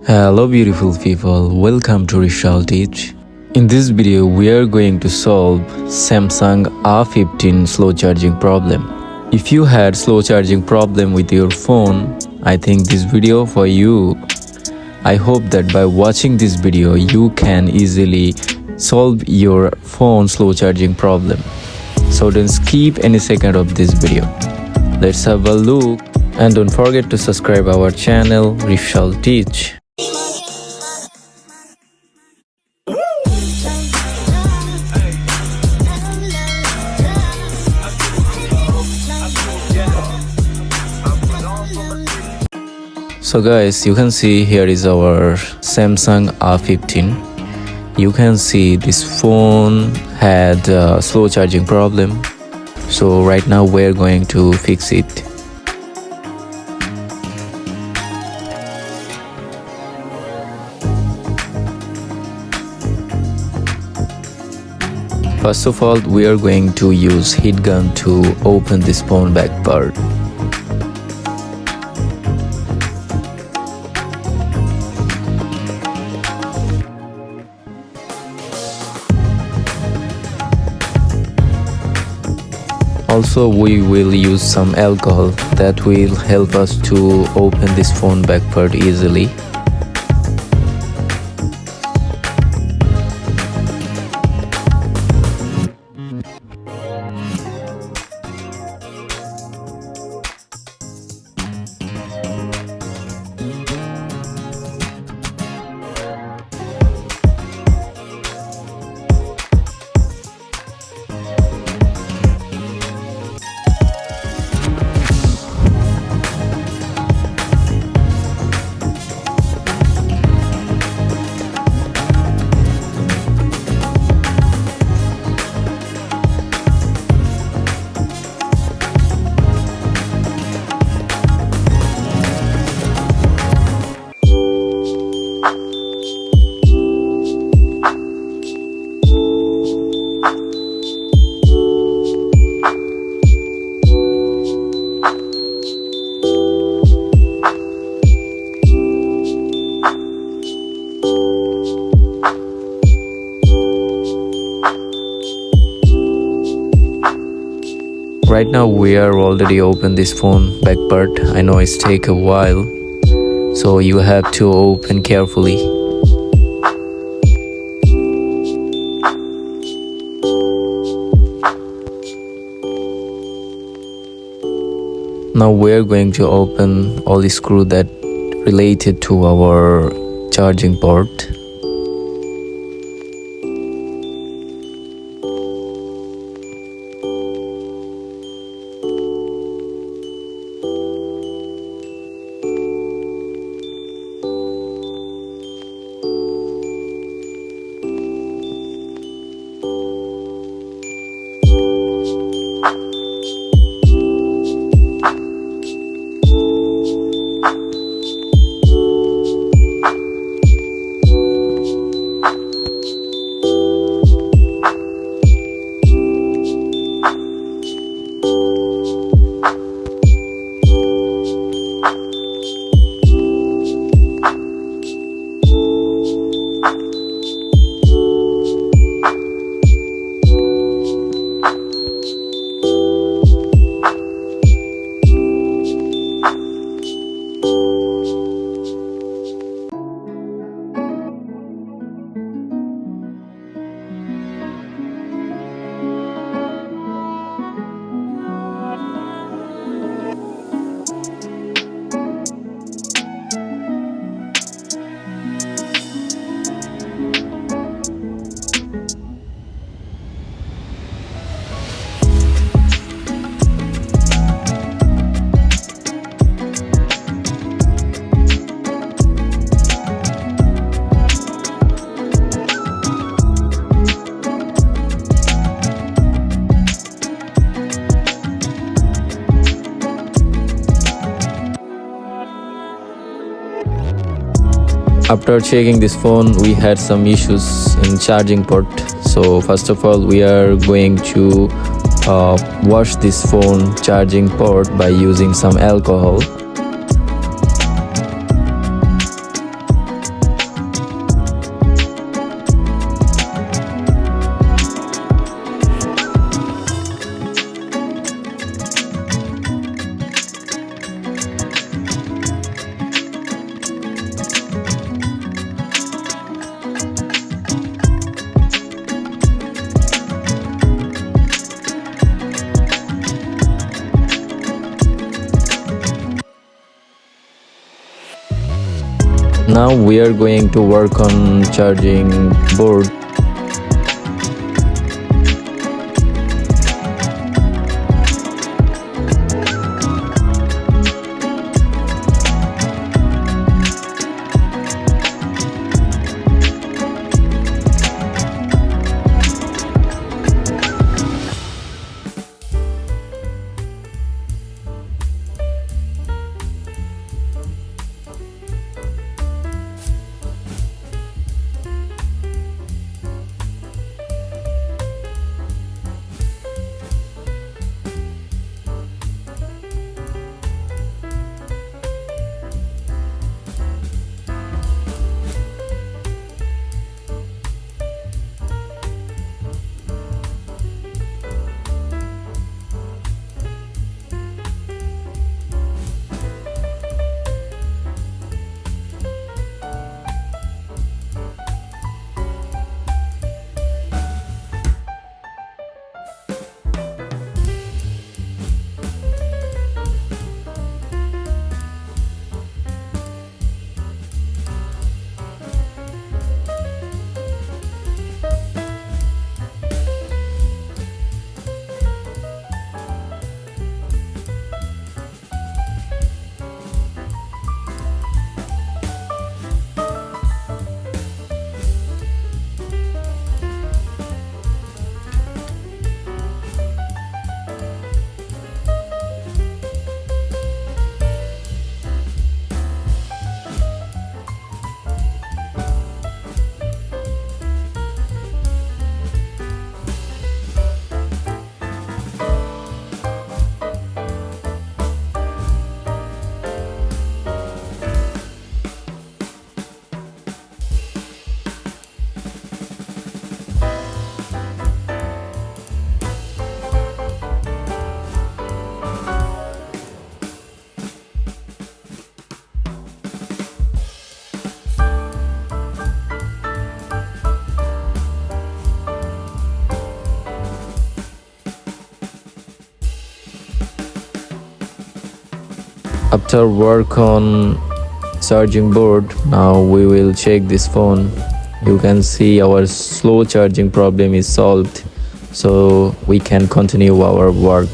Hello beautiful people, welcome to Troubleshooting. In this video we are going to solve Samsung A15 slow charging problem. If you had slow charging problem with your phone, I think this video for you. I hope that by watching this video you can easily solve your phone slow charging problem. So don't skip any second of this video. Let's have a look, and don't forget to subscribe our channel Troubleshooting. So guys, you can see here is our Samsung A15. You can see this phone had a slow charging problem. So right now we're going to fix it. First of all, we are going to use heat gun to open this phone back part. Also, we will use some alcohol that will help us to open this phone back part easily. Right now we are already open this phone back part. I know it's take a while, so you have to open carefully. Now we are going to open all the screw that related to our charging port. After checking this phone, we had some issues in charging port. So first of all, we are going to wash this phone charging port by using some alcohol. Now we are going to work on charging board. After work on charging board, now we will check this phone. You can see our slow charging problem is solved, so we can continue our work.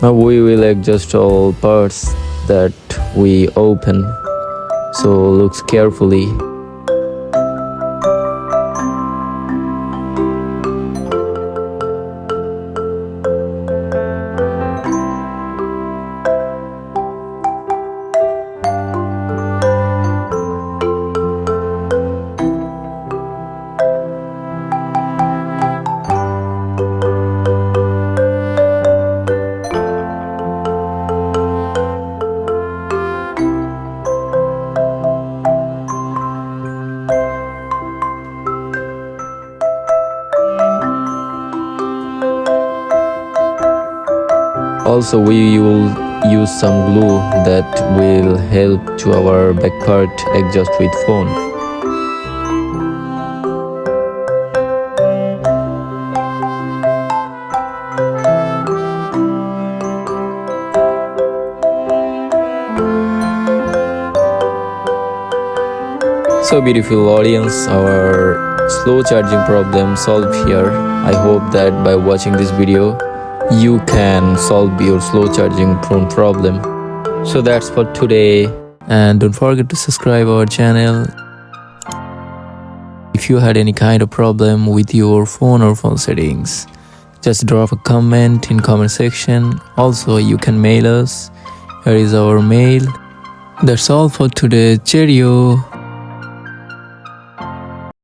Now we will adjust all parts that we open, so looks carefully. Also, we will use some glue that will help to our back part adjust with phone. So beautiful audience, our slow charging problem solved here. I hope that by watching this video you can solve your slow charging phone problem. So that's for today, and don't forget to subscribe our channel. If you had any kind of problem with your phone or phone settings, just drop a comment in comment section. Also, you can mail us. Here is our mail. That's all for today. Cheerio.